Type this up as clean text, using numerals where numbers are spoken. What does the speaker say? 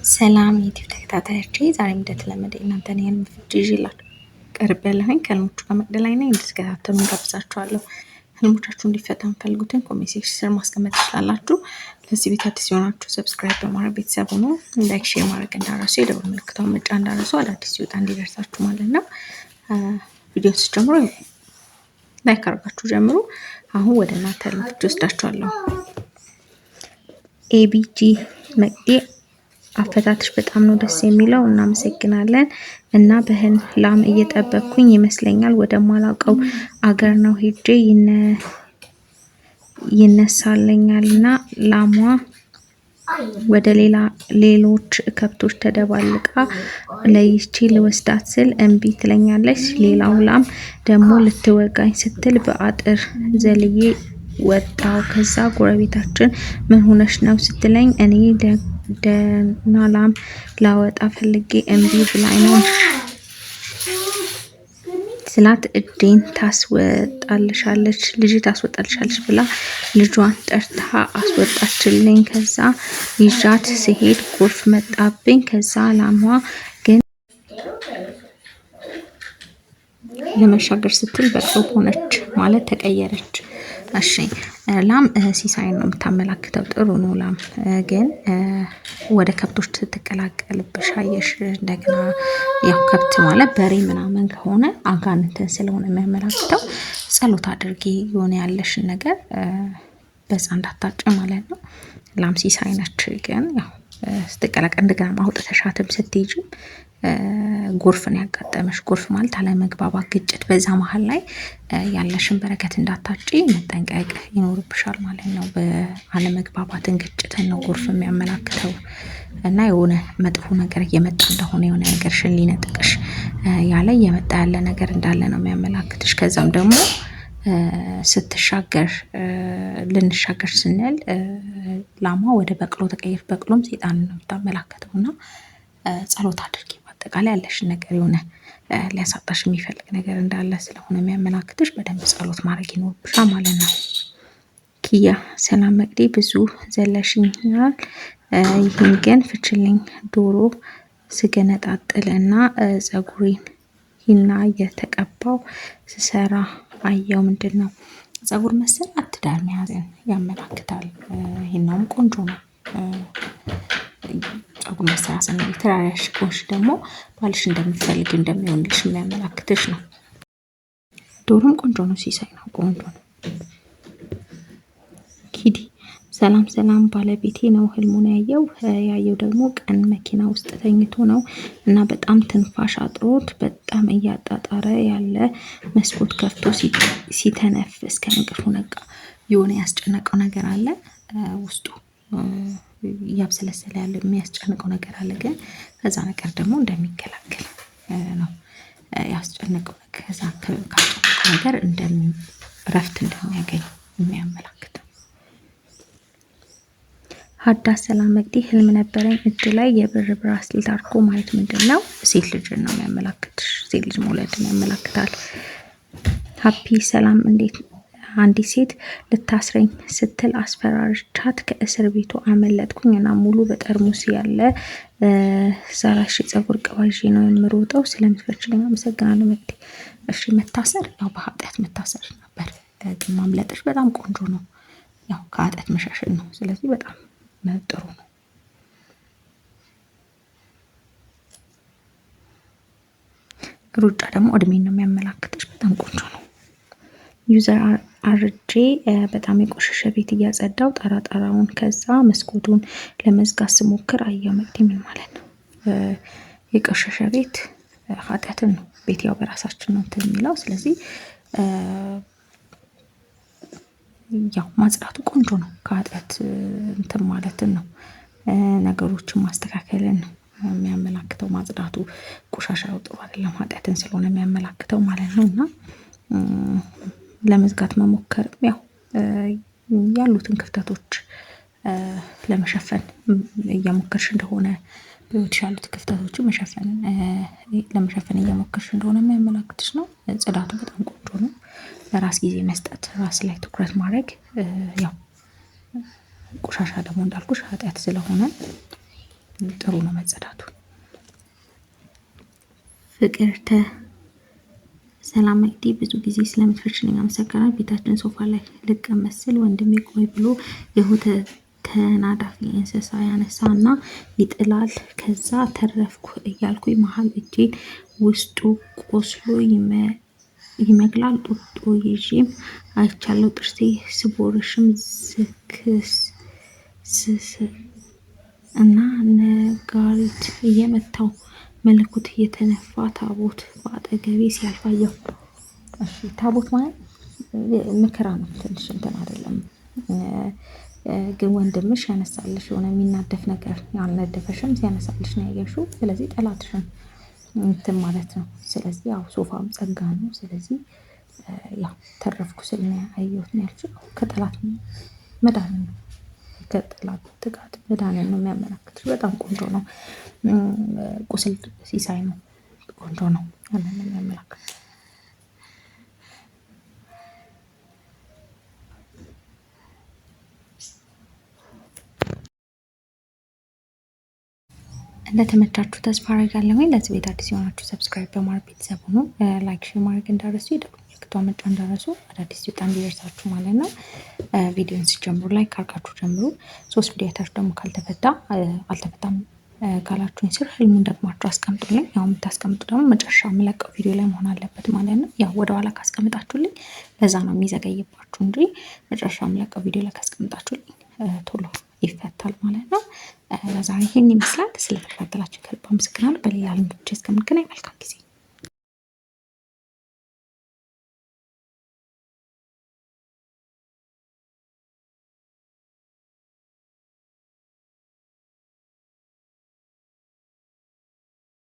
ሰላም ዩቲዩብ ተከታታዮቼ ዛሬም እንደተለመደ እናንተን የህልም ፍቺ ይዤላችሁ ቀርቤያለሁኝ። ከህልሞቹ ጋር መቅደላይ ነኝ። እንድትከታተሉ ጋብዛችኋለሁ። ህልሞቻችሁ እንዲፈታ የምትፈልጉትን ኮሜንት ሴክሽን ስር ማስቀመጥ ትችላላችሁ። ለዚህ ቤት አዲስ የሆናችሁ ሰብስክራይብ በማድረግ ቤተሰብ ሆኖ ላይክ፣ ሼር ማድረግ እንዳረሱ፣ የደወል ምልክቷን መጫን እንዳረሱ፣ አዳዲስ ሲወጣ እንዲደርሳችሁ ማለት ነው። ቪዲዮ ስትጀምሩ ላይክ አድርጋችሁ ጀምሩ። አሁን ወደ እናንተ ህልም ፍቺ ወስዳችኋለሁ። ኤቢጂ መቅዲ አፈታትሽ በጣም ነው ደስ የሚለው። እናመሰግናለን። እና በህልም ላም እየጠበቅኩኝ ይመስለኛል ወደማላውቀው አገር ነው ሄጄ ይነሳለኛል እና ላሟ ወደ ሌሎች ከብቶች ተደባልቃ ለይቺ ልወስዳት ስል እምቢ ትለኛለች። ሌላው ላም ደግሞ ልትወጋኝ ስትል በአጥር ዘልዬ ወጣው። ከዛ ጎረቤታችን ምን ሆነሽ ነው ስትለኝ እኔ ደህና ላም ላወጣ ፈልጌ እምቢ ብላኝ ነው ስላት እጄን ታስወጣልሻለች ብላ ልጇን ጠርታ አስወጣችልኝ። ከዛ ይዣት ስሄድ ጎርፍ መጣብኝ። ከዛ ላሟ ግን ለመሻገር ስትል በቅሎ ሆነች ማለት ተቀየረች። እሺ ላም ሲሳይን ነው የምታመላክተው። ጥሩ ነው። ላም ግን ወደ ከብቶች ስትቀላቀልብሽ አየሽ። እንደገና ያው ከብት ማለት በሬ ምናምን ከሆነ አጋንንትን ስለሆነ የሚያመላክተው ጸሎት አድርጊ። የሆነ ያለሽን ነገር በዛ እንዳታጭ ማለት ነው። ላም ሲሳይ ነች። ግን ያው ስትቀላቀል እንደገና አውጥተሻትም ስትሄጂም ጎርፍን ያጋጠመሽ። ጎርፍ ማለት አለመግባባት፣ ግጭት፣ በዛ መሀል ላይ ያለሽን በረከት እንዳታጪ መጠንቀቅ ይኖርብሻል ማለት ነው። በአለመግባባትን፣ ግጭትን ነው ጎርፍ የሚያመላክተው እና የሆነ መጥፎ ነገር እየመጣ እንደሆነ የሆነ ነገርሽን ሊነጥቅሽ ያለ እየመጣ ያለ ነገር እንዳለ ነው የሚያመላክትሽ። ከዛም ደግሞ ስትሻገር ልንሻገር ስንል ላሟ ወደ በቅሎ ተቀይር። በቅሎም ሴጣን ነው የምታመላክተው እና ጸሎት አድርጊ። በአጠቃላይ ያለሽን ነገር የሆነ ሊያሳጣሽ የሚፈልግ ነገር እንዳለ ስለሆነ የሚያመላክትሽ በደንብ ጸሎት ማድረግ ይኖርብሻል ማለት ነው። ኪያ ሰላም መቅዲ ብዙ ዘለሽኛል። ይህን ግን ፍችልኝ። ዶሮ ስገነጣጥል እና ጸጉሬን ሂና እየተቀባው ስሰራ አየው። ምንድን ነው? ጸጉር መሰራት ትዳር መያዝን ያመላክታል። ሂናውም ቆንጆ ነው። ጸጉር መሰራት ነው። ትዳርሽ ከሆንሽ ደግሞ ባልሽ እንደሚፈልግ እንደሚሆንልሽ የሚያመላክትሽ ነው። ዶሮም ቆንጆ ነው። ሲሳይ ነው። ቆንጆ ነው። ኪዲ ሰላም ባለቤቴ ነው ህልሙን ያየው ደግሞ ቀን መኪና ውስጥ ተኝቶ ነው እና በጣም ትንፋሽ አጥሮት በጣም እያጣጣረ ያለ መስኮት ከፍቶ ሲተነፍስ ከእንቅልፉ ነቃ። የሆነ ያስጨነቀው ነገር አለ ውስጡ እያብሰለሰለ ያለ የሚያስጨንቀው ነገር አለ። ግን ከዛ ነገር ደግሞ እንደሚገላገል ነው ያስጨነቀው። ከዛ ነገር እረፍት እንደሚያገኝ የሚያመላክት። ሀዳስ ሰላም መቅዲ ህልም ነበረኝ። እጅ ላይ የብር ብራስሌት አድርጎ ማየት ምንድን ነው? ሴት ልጅ ነው የሚያመላክትሽ። ሴት ልጅ መውለድን ያመላክታል። ሀፒ ሰላም እንዴት አንዲት ሴት ልታስረኝ ስትል አስፈራርቻት ከእስር ቤቱ አመለጥኩኝ እና ሙሉ በጠርሙስ ያለ 40,000 ጸጉር ቅባዥ ነው የምሮጠው። ስለምትፈችልኝ አመሰግናለሁ መቅዲ። እሺ መታሰር ያው በኃጢአት መታሰር ነበር። ግን ማምለጥሽ በጣም ቆንጆ ነው። ያው ከኃጢአት መሻሽል ነው። ስለዚህ በጣም ጥሩ ነው። ሩጫ ደግሞ እድሜን ነው የሚያመላክትሽ። በጣም ቆንጆ ነው። ዩዘር አርጄ በጣም የቆሸሸ ቤት እያጸዳው ጣራውን ከዛ መስኮቱን ለመዝጋት ስሞክር አየው። መቅዲ ምን ማለት ነው? የቆሸሸ ቤት ኃጢአትን ነው። ቤት ያው በራሳችን ነው እንትን የሚለው። ስለዚህ ያው ማጽዳቱ ቆንጆ ነው። ከኃጢአት እንትን ማለትን ነው። ነገሮችን ማስተካከልን ነው የሚያመላክተው። ማጽዳቱ ቆሻሻ ጥሩ አይደለም። ኃጢአትን ስለሆነ የሚያመላክተው ማለት ነው። እና ለመዝጋት መሞከር ያው ያሉትን ክፍተቶች ለመሸፈን እየሞከርሽ እንደሆነ በህይወትሽ ያሉት ክፍተቶችን ለመሸፈን እየሞከርሽ እንደሆነ የሚያመላክትሽ ነው። ጽዳቱ በጣም ቆንጆ ነው። ለራስ ጊዜ መስጠት፣ ራስ ላይ ትኩረት ማድረግ ያው ቆሻሻ ደግሞ እንዳልኩሽ ኃጢአት ስለሆነ ጥሩ ነው መጸዳቱ። ፍቅርተ ሰላም መቅዲ ብዙ ጊዜ ስለምትፈችልኝ አመሰግናለሁ። ቤታችን ሶፋ ላይ ልቀመጥ ስል ወንድሜ ቆይ ብሎ የሆተ ተናዳፊ እንስሳ ያነሳና ይጥላል። ከዛ ተረፍኩ እያልኩኝ መሀል እጄን ውስጡ ቆስሎ ይመግላል። ጡጦ ይዤም አይቻለው። ጥርሴ ስቦርሽም እና ነጋሪት እየመታው መለኮት እየተነፋ ታቦት በአጠገቤ ሲያልፍ አየሁ። እሺ ታቦት ማለት መከራ ነው። ትንሽ እንትን አይደለም ግን ወንድምሽ ያነሳልሽ የሆነ የሚናደፍ ነገር ያልነደፈሽም ሲያነሳልሽ ነው ያየሽው። ስለዚህ ጠላትሽን እንትን ማለት ነው። ስለዚህ ያው ሶፋም ጸጋ ነው። ስለዚህ ያው ተረፍኩ ስል ነው ያየሁት ነው ያልሽው። ከጠላት መዳን ነው። ከጠላት ጥቃት መዳንን ነው የሚያመለክትሽ። በጣም ቆንጆ ነው። ቁስል ሲሳይ ነው። ቆንጆ ነው። ያንን ነው የሚያመለክተው። እንደተመቻችሁ ተስፋ አደርጋለሁ። ለዚህ ቤት አዲስ የሆናችሁ ሰብስክራይብ በማድረግ ቤተሰብ ሁኑ። ላይክ ሼር ማድረግ እንዳረሱ፣ የደወል ምልክቷን መጫን እንዳረሱ፣ አዳዲስ ሲወጣ እንዲደርሳችሁ ማለት ነው። ቪዲዮን ሲጀምሩ ላይክ አድርጋችሁ ጀምሩ። 3 ቪዲዮ አይታችሁ ደግሞ አልተፈታም ካላችሁኝ ስር ህልሙን ደግማችሁ አስቀምጡልኝ። ያው የምታስቀምጡ ደግሞ መጨረሻ የምለቀው ቪዲዮ ላይ መሆን አለበት ማለት ነው። ያው ወደኋላ ካስቀምጣችሁልኝ ለዛ ነው የሚዘገይባችሁ እንጂ መጨረሻ የምለቀው ቪዲዮ ላይ ካስቀምጣችሁልኝ ቶሎ ይፈታል ማለት ነው። ለዛሬ ይሄን ይመስላል። ስለተከታተላችሁ ከልብ አመሰግናለሁ። በሌላ ልምዶች እስከምንገናኝ መልካም ጊዜ